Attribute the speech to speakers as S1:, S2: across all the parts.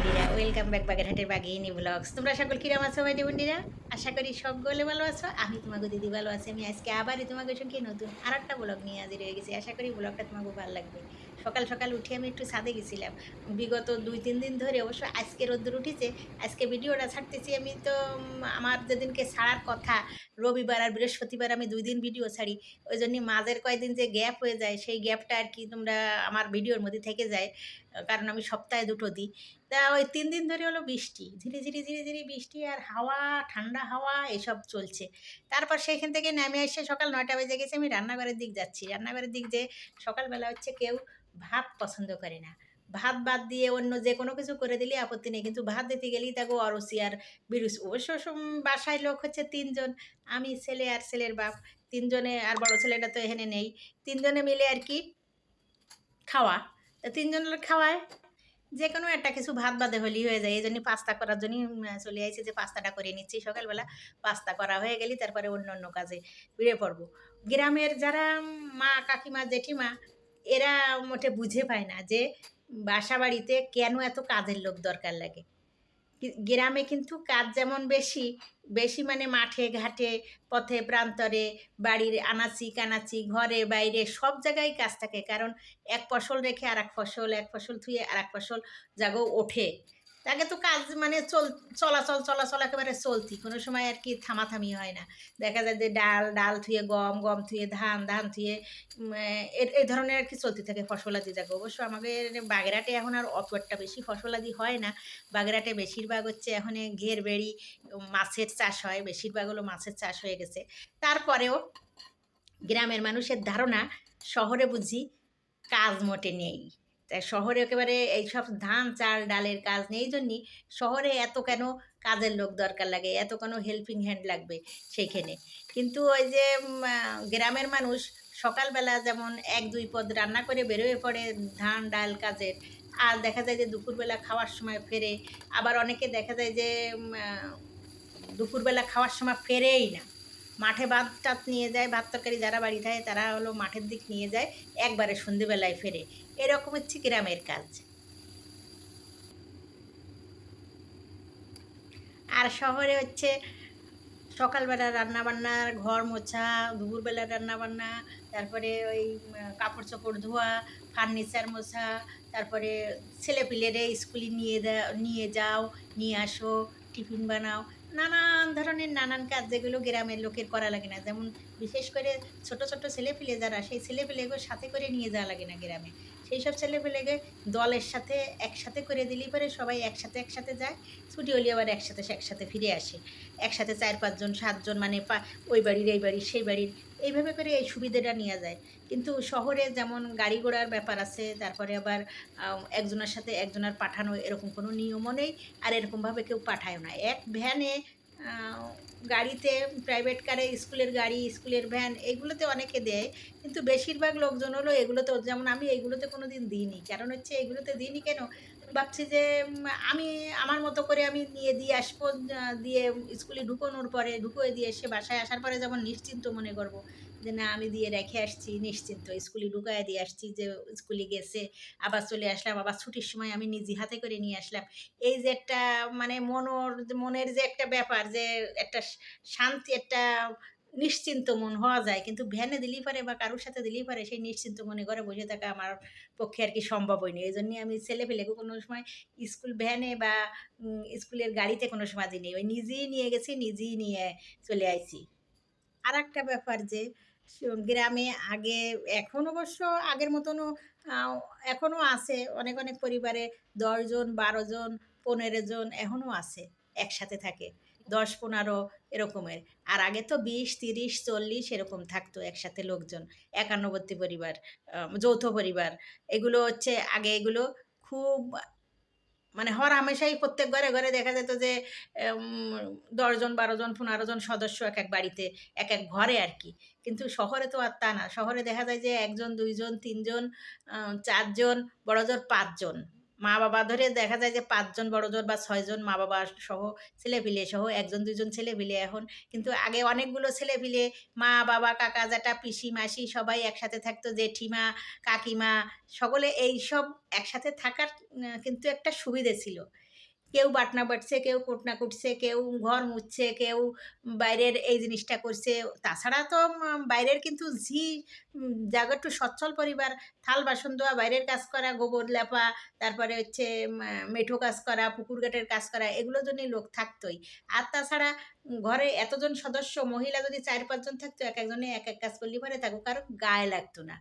S1: বন্ধুরা, welcome back বাগেরহাটের বাঘিনী blogs. তোমরা সকল কিরম আছো ভাই বন্ধুরা? আশা করি সকলে ভালো আছো। আমি তোমাকে দিদি ভালো আছি। আমি আজকে আবারই তোমাদের সঙ্গে নতুন আর একটা ব্লগ নিয়ে হাজির হয়ে গেছি। আশা করি ব্লগটা তোমাকে ভালো লাগবে। সকাল সকাল উঠে আমি একটু ছাদে গেছিলাম। বিগত 2-3 দিন ধরে অবশ্য আজকে রোদ্দুর উঠেছে। আজকে ভিডিওটা ছাড়তেছি আমি তো আমার যেদিনকে ছাড়ার কথা রবিবার আর বৃহস্পতিবার আমি 2 দিন ভিডিও ছাড়ি। ওই জন্য মাঝের কয়দিন যে গ্যাপ হয়ে যায় সেই গ্যাপটা আর কি তোমরা আমার ভিডিওর মধ্যে থেকে যায়। কারণ আমি সপ্তাহে 2টো দিই। তা ওই 3 দিন ধরে হলো বৃষ্টি। ধীরে ধীরে বৃষ্টি আর হাওয়া, ঠান্ডা হাওয়া এসব চলছে। তারপর সেইখান থেকে নেমে এসে সকাল ৯টা বেজে গেছে, আমি রান্নাঘরের দিক যাচ্ছি। রান্নাঘরের দিক যেয়ে সকালবেলা হচ্ছে কেউ ভাত পছন্দ করে না। ভাত বাদ দিয়ে অন্য যে কোনো কিছু করে দিলেই আপত্তি নেই। কিন্তু ভাত দিতে গেলেই তাকে অরুচি আর বিরুচি। অবশ্য বাসায় লোক হচ্ছে ৩ জন। আমি, ছেলে আর ছেলের বাপ। ৩ জনে, আর বড় ছেলেটা তো এখানে নেই। ৩ জনে মিলে আর কি খাওয়া। তা ৩ জনের খাওয়ায় যেকোনো একটা কিছু ভাত বাদে হলেই হয়ে যায়। এইজন্য পাস্তা করার জন্যই চলে আইছি যে পাস্তাটা করে নিচ্ছি সকালবেলা। পাস্তা করা হয়ে গেলেই তারপরে অন্য কাজে বেরিয়ে পড়ব। গ্রামের যারা মা, কাকিমা, জেঠিমা এরা মোটে বুঝে পায় না যে বাসাবাড়িতে কেন এত কাজের লোক দরকার লাগে। গ্রামে কিন্তু কাজ যেমন বেশি, বেশি মানে মাঠে ঘাটে, পথে প্রান্তরে, বাড়ির আনাচি কানাচি, ঘরে বাইরে সব জায়গায় কাজ থাকে। কারণ এক ফসল রেখে আরেক ফসল, এক ফসল থুয়ে আরেক ফসল জাগো ওঠে। তাকে তো কাজ মানে চলাচল একেবারে চলতি। কোনো সময় আর কি থামাথামি হয় না। দেখা যায় যে ডাল থুয়ে গম, গম থুয়ে ধান থুয়ে এই ধরনের আর কি চলতে থাকে ফসলাদি জাগো। অবশ্য আমাদের বাগেরহাটে এখন আর অত একটা বেশি ফসলাদি হয় না। বাগেরহাটে বেশিরভাগ হচ্ছে এখন ঘের বেড়ি মাছের চাষ হয়, বেশিরভাগ হলো মাছের চাষ হয়ে গেছে। তারপরেও গ্রামের মানুষের ধারণা শহরে বুঝি কাজ মোটে নেই। তাই শহরে একেবারে এইসব ধান চাল ডালের কাজ নেই। এই জন্যই শহরে এত কেন কাজের লোক দরকার লাগে, এত কেন হেল্পিং হ্যান্ড লাগবে সেইখানে। কিন্তু ওই যে গ্রামের মানুষ সকালবেলা যেমন ১-২ পদ রান্না করে বেরোয় পড়ে ধান ডাল কাজের, আর দেখা যায় যে দুপুরবেলা খাওয়ার সময় ফেরে। আবার অনেকে দেখা যায় যে দুপুরবেলা খাওয়ার সময় ফেরেই না, মাঠে ভাত টাত নিয়ে যায়, ভাত তরকারি যারা বাড়ি থাকে তারা হলো মাঠের দিক নিয়ে যায়, একবারে সন্ধেবেলায় ফেরে। এরকম হচ্ছে গ্রামের কাজ। আর শহরে হচ্ছে সকালবেলা রান্নাবান্না, ঘর মোছা, দুপুরবেলা রান্নাবান্না, তারপরে ওই কাপড় চোপড় ধোয়া, ফার্নিচার মোছা, তারপরে ছেলেপিলেরে স্কুলে নিয়ে যাও, নিয়ে আসো, টিফিন বানাও, নানান ধরনের নানান কাজ যেগুলো গ্রামের লোকের করা লাগে না। যেমন বিশেষ করে ছোট ছোট ছেলেপিলে যারা, সেই ছেলেপিলেগুলো সাথে করে নিয়ে যাওয়া লাগে না গ্রামে। সেই সব ছেলেপিলেকে দলের সাথে একসাথে করে দিলেই পরে সবাই একসাথে যায়। ছুটি হলে আবার একসাথে ফিরে আসে। একসাথে ৪-৫ জন ৭ জন মানে ওই বাড়ির এই বাড়ির সেই বাড়ির, এইভাবে করে এই সুবিধাটা নেওয়া যায়। কিন্তু শহরে যেমন গাড়ি ঘোড়ার ব্যাপার আছে, তারপরে আবার একজনের সাথে একজনের পাঠানো এরকম কোনো নিয়মও নেই। আর এরকমভাবে কেউ পাঠায়ও না। এক ভ্যানে গাড়িতে, প্রাইভেট কারে, স্কুলের গাড়ি, স্কুলের ভ্যান এগুলোতে অনেকে দেয়। কিন্তু বেশিরভাগ লোকজন হলো এগুলোতে, যেমন আমি এইগুলোতে কোনো দিন দিইনি। কারণ হচ্ছে এগুলোতে দিইনি কেন? ভাবছি যে আমি আমার মতো করে আমি দিয়ে আসবো। দিয়ে স্কুলে ঢুকোনোর পরে ঢুকিয়ে দিয়ে এসে বাসায় আসার পরে যেমন নিশ্চিন্ত মনে করব যে না আমি দিয়ে রেখে আসছি নিশ্চিন্ত, স্কুলে ঢুকায় দিয়ে আসছি, যে স্কুলে গেছে, আবার চলে আসলাম, আবার ছুটির সময় আমি নিজে হাতে করে নিয়ে আসলাম। এই যে একটা মানে মনের যে একটা ব্যাপার, যে একটা শান্তি, একটা নিশ্চিন্ত মন হওয়া যায়। কিন্তু ভ্যানে দিলেই পারে বা কারোর সাথে দিলেই পারে সেই নিশ্চিন্ত মনে করে বসে থাকা আমার পক্ষে আর কি সম্ভব হয়নি। এই জন্যই আমি ছেলেপেলেকে কোনো সময় স্কুল ভ্যানে বা স্কুলের গাড়িতে কোনো সময় দিইনি। ওই নিজেই নিয়ে গেছি, নিজেই নিয়ে চলে আইছি। আরেকটা ব্যাপার যে গ্রামে আগে, এখন অবশ্য আগের মতনও আও এখনও আছে অনেক পরিবারে ১০ জন, ১২ জন, ১৫ জন এখনও আছে, একসাথে থাকে। ১০-১৫ এরকমের। আর আগে তো ২০, ৩০, ৪০ এরকম থাকতো একসাথে লোকজন। একান্নবর্তী পরিবার, যৌথ পরিবার। এগুলো হচ্ছে আগে, এগুলো খুব মানে হরহামেশাই প্রত্যেক ঘরে দেখা যেত যে ১০ জন, ১২ জন, ১৫ জন সদস্য একেক বাড়িতে, একেক ঘরে আরকি। কিন্তু শহরে তো আর তা না। শহরে দেখা যায় যে ১ জন, ২ জন, ৩ জন, ৪ জন, বড়জোর ৫ জন। মা-বাবা ধরে দেখা যায় যে ৫ জন বড়জোর বা ৬ জন মা-বাবা সহ, ছেলেপিলে সহ ১ জন ২ জন ছেলেপিলে এখন। কিন্তু আগে অনেকগুলো ছেলেপিলে, মা-বাবা, কাকা, জ্যাঠা, পিসি, মাসি সবাই একসাথে থাকতো। জেঠিমা, কাকিমা সকলে এইসব একসাথে থাকার কিন্তু একটা সুবিধে ছিল। কেউ বাটনা বাটছে, কেউ কুটনা কুটছে, কেউ ঘর মুছছে, কেউ বাইরের এই জিনিসটা করছে। তাছাড়া তো বাইরের কিন্তু যাগো একটু সচ্ছল পরিবার, থাল বাসন ধোয়া, বাইরের কাজ করা, গোবর লেপা, তারপরে হচ্ছে মেঠো কাজ করা, পুকুর ঘাটের কাজ করা, এগুলোর জন্যই লোক থাকতোই। আর তাছাড়া ঘরে এতজন সদস্য, মহিলা যদি ৪-৫ জন থাকতো, এক একজনে এক এক কাজ করলে পরে থাকুক, কারণ গায়ে লাগতো না,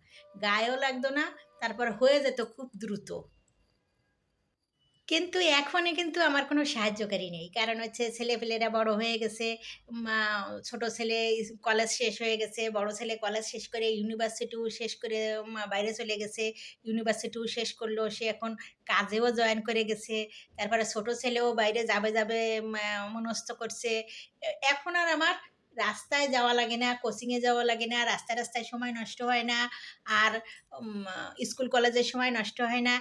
S1: গায়েও লাগতো না, তারপর হয়ে যেত খুব দ্রুত। কিন্তু এখনে কিন্তু আমার কোনো সাহায্যকারী নেই। কারণ হচ্ছে ছেলেপেলেরা বড় হয়ে গেছে। ছোট ছেলে কলেজ শেষ হয়ে গেছে। বড় ছেলে কলেজ শেষ করে ইউনিভার্সিটিও শেষ করে বাইরে চলে গেছে। ইউনিভার্সিটিও শেষ করলো। সে এখন কাজেও জয়েন করে গেছে। তারপরে ছোট ছেলেও বাইরে যাবে মনস্থ করছে। এখন আর আমার রাস্তায় যাওয়া লাগে না, কোচিংয়ে যাওয়া লাগে না, রাস্তায়, রাস্তায় সময় নষ্ট হয় না। আর স্কুল কলেজের সময় নষ্ট হয় না।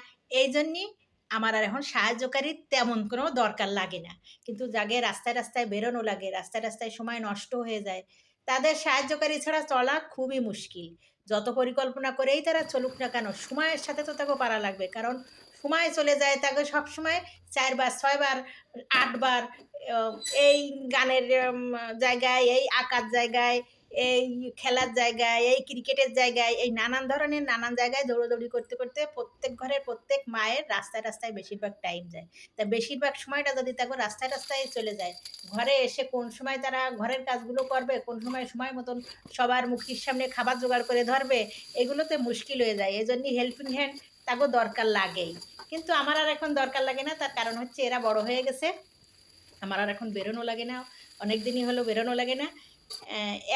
S1: এইজন্যই আমার আর এখন সাহায্যকারীর তেমন কোনো দরকার লাগে না। কিন্তু যাকে রাস্তায়, রাস্তায় বেরোনো লাগে, রাস্তায়, রাস্তায় সময় নষ্ট হয়ে যায়, তাদের সাহায্যকারী ছাড়া চলা খুবই মুশকিল। যত পরিকল্পনা করেই তারা চলুক না কেন, সময়ের সাথে তো তাকে পারা লাগবে। কারণ সময় চলে যায়, তাকে সবসময় ৪ বার, ৬ বার, ৮ বার অ এই গানের জায়গায়, এই আঁকার জায়গায়, এই খেলার জায়গায়, এই ক্রিকেটের জায়গায়, এই নানান ধরনের নানান জায়গায় দৌড়াদৌড়ি করতে, করতে প্রত্যেক ঘরের প্রত্যেক মায়ের রাস্তায়, রাস্তায় বেশিরভাগ টাইম যায়। তা বেশিরভাগ সময়টা যদি তাকে রাস্তায়, রাস্তায় চলে যায়, ঘরে এসে কোন সময় তারা ঘরের কাজগুলো করবে, কোন সময় সময় মতন সবার মুখের সামনে খাবার জোগাড় করে ধরবে, এগুলোতে মুশকিল হয়ে যায়। এজন্যই হেল্পিং হ্যান্ড তাকেও দরকার লাগেই। কিন্তু আমার আর এখন দরকার লাগে না। তার কারণ হচ্ছে এরা বড় হয়ে গেছে। আমার আর এখন বেরোনো লাগে না। অনেক দিনই হলো বেরোনো লাগে না।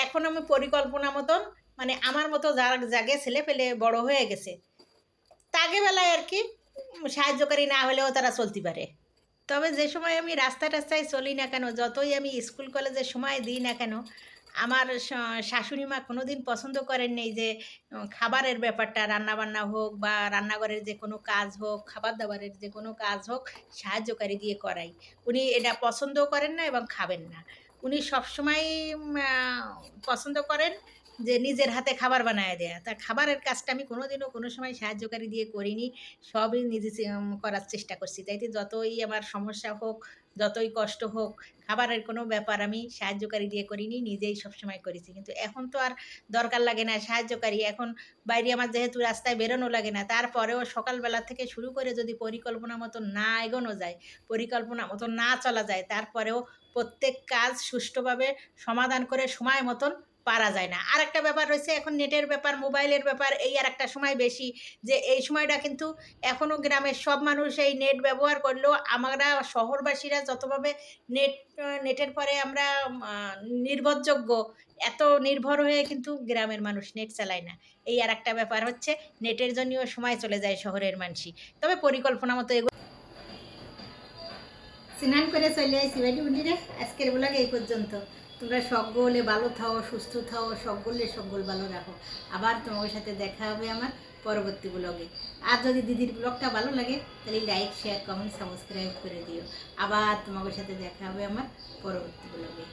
S1: এখন আমি পরিকল্পনা মতন, মানে আমার মতো যারা জাগে ছেলেপেলে বড় হয়ে গেছে, তাকে বেলায় আর কি সাহায্যকারী না হলেও তারা চলতে পারে। তবে যে সময় আমি রাস্তায় রাস্তায় চলি না কেন, যতই আমি স্কুল কলেজে সময় দিই না কেন, আমার শাশুড়ি মা কোনো দিন পছন্দ করেননি যে খাবারের ব্যাপারটা, রান্নাবান্না হোক বা রান্নাঘরের যে কোনো কাজ হোক, খাবার দাবারের যে কোনো কাজ হোক, সাহায্যকারী দিয়ে করাই। উনি এটা পছন্দও করেন না এবং খাবেন না। উনি সবসময়ই পছন্দ করেন যে নিজের হাতে খাবার বানায় দেয়া। তা খাবারের কাজটা আমি কোনোদিনও কোনো সময় সাহায্যকারী দিয়ে করিনি। সবই নিজে করার চেষ্টা করছি। তাইতে যতই আমার সমস্যা হোক, যতই কষ্ট হোক, খাবারের কোনো ব্যাপার আমি সাহায্যকারী দিয়ে করিনি, নিজেই সবসময় করেছি। কিন্তু এখন তো আর দরকার লাগে না সাহায্যকারী। এখন বাইরে আমার যেহেতু রাস্তায় বেরোনো লাগে না, তারপরেও সকালবেলা থেকে শুরু করে যদি পরিকল্পনা মতো না এগোনো যায়, পরিকল্পনা মতো না চলা যায়, তারপরেও প্রত্যেক কাজ সুষ্ঠুভাবে সমাধান করে সময় মতন পারা যায় না। আরেকটা ব্যাপার রয়েছে, এখন নেটের ব্যাপার, মোবাইলের ব্যাপার, এই আরেকটা সময় বেশি, যে এই সময়টা কিন্তু এখনও গ্রামের সব মানুষ এই নেট ব্যবহার করলেও আমরা শহরবাসীরা যতভাবে নেটের পরে আমরা আ নির্ভরযোগ্য, এত নির্ভর হয়ে কিন্তু গ্রামের মানুষ নেট চালায় না। এই আরেকটা ব্যাপার হচ্ছে, নেটের জন্যও সময় চলে যায় শহরের মানসি। তবে পরিকল্পনা মতো স্নান করে চলে আইছি ভাইটি বুন্ডিরে। আজকের ব্লগ এই পর্যন্ত। তোমরা সকলে ভালো থাও, সুস্থ থাও, সকল ভালো রাখো। আবার তোমাদের সাথে দেখা হবে আমার পরবর্তী ব্লগে। আর যদি দিদির ব্লগটা ভালো লাগে তাহলে লাইক, শেয়ার, কমেন্ট, সাবস্ক্রাইব করে দিও। আবার তোমাদের সাথে দেখা হবে আমার পরবর্তী ব্লগে।